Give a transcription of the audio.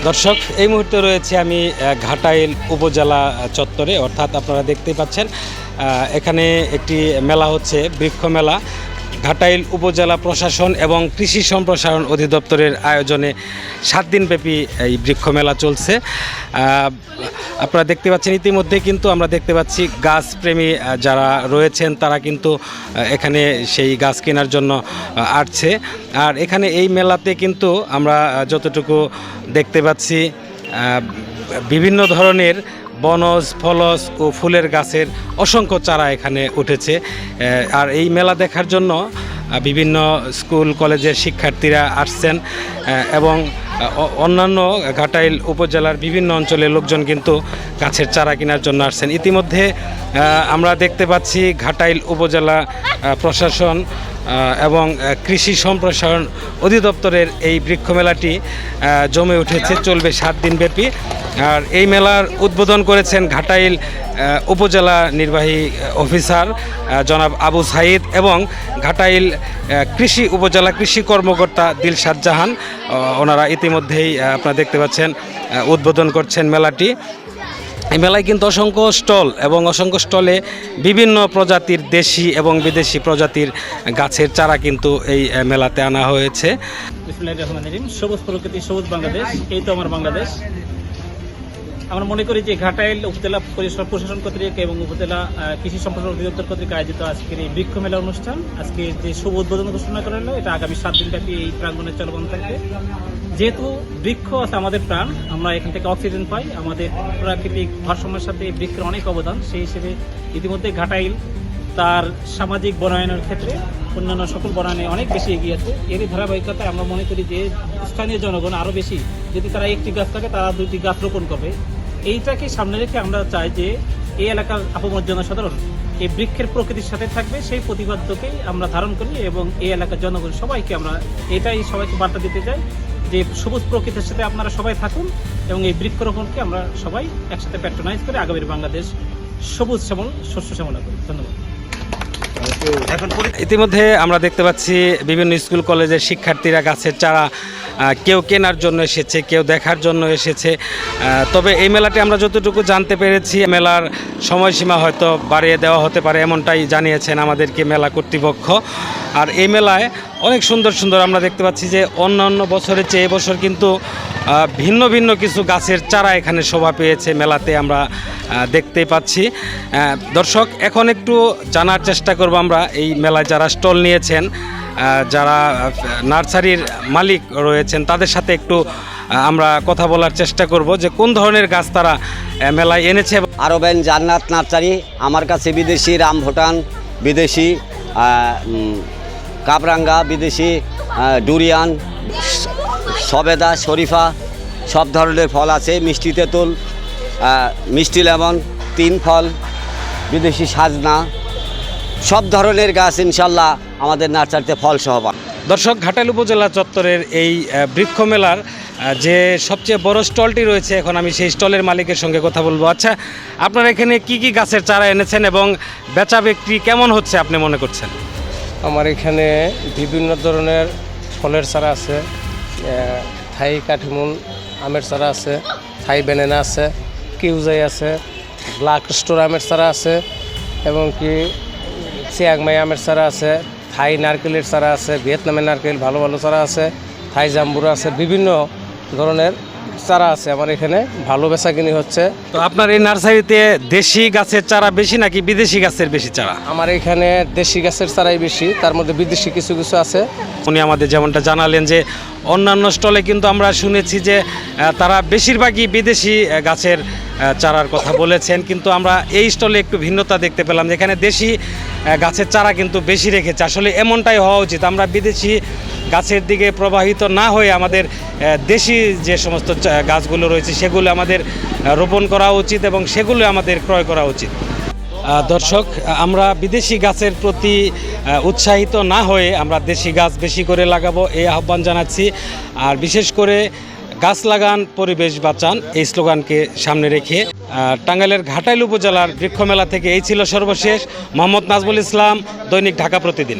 দর্শক, এই মুহূর্তে রয়েছে আমি ঘাটাইল উপজেলা চত্বরে, অর্থাৎ আপনারা দেখতেই পাচ্ছেন এখানে একটি মেলা হচ্ছে, বৃক্ষ মেলা। ঘাটাইল উপজেলা প্রশাসন এবং কৃষি সম্প্রসারণ অধিদপ্তরের আয়োজনে 7 দিনব্যাপী এই বৃক্ষ মেলা চলছে। আপনারা দেখতে পাচ্ছেন ইতিমধ্যে কিন্তু আমরা দেখতে পাচ্ছি গাছপ্রেমী যারা রয়েছেন তারা কিন্তু এখানে সেই গাছ কেনার জন্য আসছে। আর এখানে এই মেলাতে কিন্তু আমরা যতটুকু দেখতে পাচ্ছি বিভিন্ন ধরনের বনজ, ফলজ ও ফুলের গাছের অসংখ্য চারা এখানে উঠেছে। আর এই মেলা দেখার জন্য বিভিন্ন স্কুল কলেজের শিক্ষার্থীরা আসছেন এবং অন্যান্য ঘাটাইল উপজেলার বিভিন্ন অঞ্চলের লোকজন কিন্তু গাছের চারা কেনার জন্য আসছেন। ইতিমধ্যে আমরা দেখতে পাচ্ছি ঘাটাইল উপজেলা প্রশাসন এবং কৃষি সম্প্রসারণ অধিদপ্তরের এই বৃক্ষ মেলাটি জমে উঠেছে, চলবে 7 দিনব্যাপী। আর এই মেলার উদ্বোধন করেছেন ঘাটাইল উপজেলা নির্বাহী অফিসার জনাব আবু সাইদ এবং ঘাটাইল কৃষি উপজেলা কৃষি কর্মকর্তা দিলশাদ জাহান। ওনারা ইতিমধ্যেই আপনারা দেখতে পাচ্ছেন উদ্বোধন করছেন মেলাটি। এই মেলায় কিন্তু অসংখ্য স্টল এবং অসংখ্য স্টলে বিভিন্ন প্রজাতির দেশি এবং বিদেশি প্রজাতির গাছের চারা কিন্তু এই মেলাতে আনা হয়েছে। বিসমিল্লাহির রহমানির রহিম। সবুজ প্রকৃতি, সবুজ বাংলাদেশ, এই তো আমার বাংলাদেশ। আমরা মনে করি যে ঘাটাইল উপজেলা পরিষদ প্রশাসন কর্তৃক এবং উপজেলা কৃষি সম্প্রসারণ অধিদপ্তর কর্তৃক আয়োজিত আজকের এই বৃক্ষ মেলা অনুষ্ঠান, আজকে যে শুভ উদ্বোধন ঘোষণা করা হলো, এটা আগামী 7 দিনব্যাপী এই প্রাঙ্গণে চলমান থাকবে। যেহেতু বৃক্ষ আছে আমাদের প্রাণ, আমরা এখান থেকে অক্সিজেন পাই, আমাদের প্রাকৃতিক ভারসাম্যের সাথে বৃক্ষের অনেক অবদান। সেই হিসেবে ইতিমধ্যে ঘাটাইল তার সামাজিক বনায়নের ক্ষেত্রে অন্যান্য সকল বনায়নে অনেক বেশি এগিয়ে আছে। এরই ধারাবাহিকতায় আমরা মনে করি যে স্থানীয় জনগণ আরও বেশি, যদি তারা একটি গাছ থাকে তারা 2টি গাছ রোপণ করবে। এইটাকে সামনে রেখে আমরা চাই যে এই এলাকার আপামর জনসাধারণ এই বৃক্ষের প্রকৃতির সাথে থাকবে, সেই প্রতিবাদ্যকেই আমরা ধারণ করি এবং এই এলাকার জনগণ সবাইকে আমরা এটাই সবাইকে বার্তা দিতে চাই যে সবুজ প্রকৃতির সাথে আপনারা সবাই থাকুন এবং এই বৃক্ষরোপণকে আমরা সবাই একসাথে প্যাট্রোনাইজ করে আগামীর বাংলাদেশ সবুজ শ্যামল, শস্য শ্যামলা করি। ধন্যবাদ। ইতিমধ্যে আমরা দেখতে পাচ্ছি বিভিন্ন স্কুল কলেজের শিক্ষার্থীরা গাছের চারা কেউ কেনার জন্য এসেছে, কেউ দেখার জন্য এসেছে। তবে এই মেলাটি আমরা যতটুকু জানতে পেরেছি, মেলার সময়সীমা হয়তো বাড়িয়ে দেওয়া হতে পারে, এমনটাই জানিয়েছেন আমাদেরকে মেলা কর্তৃপক্ষ। আর এই মেলায় অনেক সুন্দর সুন্দর আমরা দেখতে পাচ্ছি যে অন্যান্য বছরের চেয়ে এবছর কিন্তু ভিন্ন ভিন্ন কিছু গাছের চারা এখানে শোভা পেয়েছে মেলাতে, আমরা দেখতেই পাচ্ছি। দর্শক, এখন একটু জানার চেষ্টা করব আমরা এই মেলায় যারা স্টল নিয়েছেন, যারা নার্সারির মালিক রয়েছেন তাদের সাথে একটু আমরা কথা বলার চেষ্টা করব যে কোন ধরনের গাছ তারা মেলায় এনেছে। আরবেন জান্নাত নার্সারি, আমার কাছে বিদেশি রামভুটান, বিদেশি কাবরাঙ্গা, বিদেশি ডুরিয়ান, সবেদা, শরীফা, সব ধরনের ফল আছে। মিষ্টি তেঁতুল, মিষ্টি লেমন, 3 ফল, বিদেশি সাজনা, সব ধরনের গাছ ইনশাল্লাহ আমাদের নার্সারিতে ফল সহ পান। দর্শক, ঘাটাইল উপজেলা চত্বরের এই বৃক্ষ মেলার যে সবচেয়ে বড় স্টলটি রয়েছে, এখন আমি সেই স্টলের মালিকের সঙ্গে কথা বলবো। আচ্ছা, আপনারা এখানে কি কি গাছের চারা এনেছেন এবং বেচা বিক্রি কেমন হচ্ছে আপনি মনে করছেন? আমার এখানে বিভিন্ন ধরনের ফলের চারা আছে, থাই কাঠিমুন আমের চারা আছে, থাই ব্যানানা আছে, কিউজাই আছে, ব্ল্যাক স্টোর আমের চারা আছে এবং কি চিয়াংমাই আমের চারা আছে, থাই নারকেলের চারা আছে, ভিয়েতনামের নারকেল ভালো ভালো চারা আছে, থাই জাম্বুরা আছে, বিভিন্ন ধরনের চারা আছে আমার এখানে। ভালো বেচাকিনি হচ্ছে। তো আপনার এই নার্সারিতে দেশি গাছের চারা বেশি নাকি বিদেশি গাছের বেশি চারা? আমার এখানে দেশি গাছের চারাই বেশি, তার মধ্যে বিদেশি কিছু কিছু আছে। উনি আমাদের যেমনটা জানালেন যে অন্যান্য স্টলে কিন্তু আমরা শুনেছি যে তারা বেশিরভাগই বিদেশি গাছের চারার কথা বলেছেন, কিন্তু আমরা এই স্টলে একটু ভিন্নতা দেখতে পেলাম, যেখানে দেশি গাছের চারা কিন্তু বেশি রেখেছে। আসলে এমনটাই হওয়া উচিত, আমরা বিদেশি গাছের দিকে প্রবাহিত না হয়ে আমাদের দেশি যে সমস্ত গাছগুলো রয়েছে সেগুলো আমাদের রোপণ করা উচিত এবং সেগুলো আমাদের ক্রয় করা উচিত। দর্শক, আমরা বিদেশি গাছের প্রতি উৎসাহিত না হয়ে আমরা দেশি গাছ বেশি করে লাগাবো, এই আহ্বান জানাচ্ছি। আর বিশেষ করে গাছ লাগান, পরিবেশ বাঁচান, এই স্লোগানকে সামনে রেখে টাঙ্গাইলের ঘাটাইল উপজেলার বৃক্ষ মেলা থেকে এই ছিল সর্বশেষ। মোহাম্মদ নাজমুল ইসলাম, দৈনিক ঢাকা প্রতিদিন।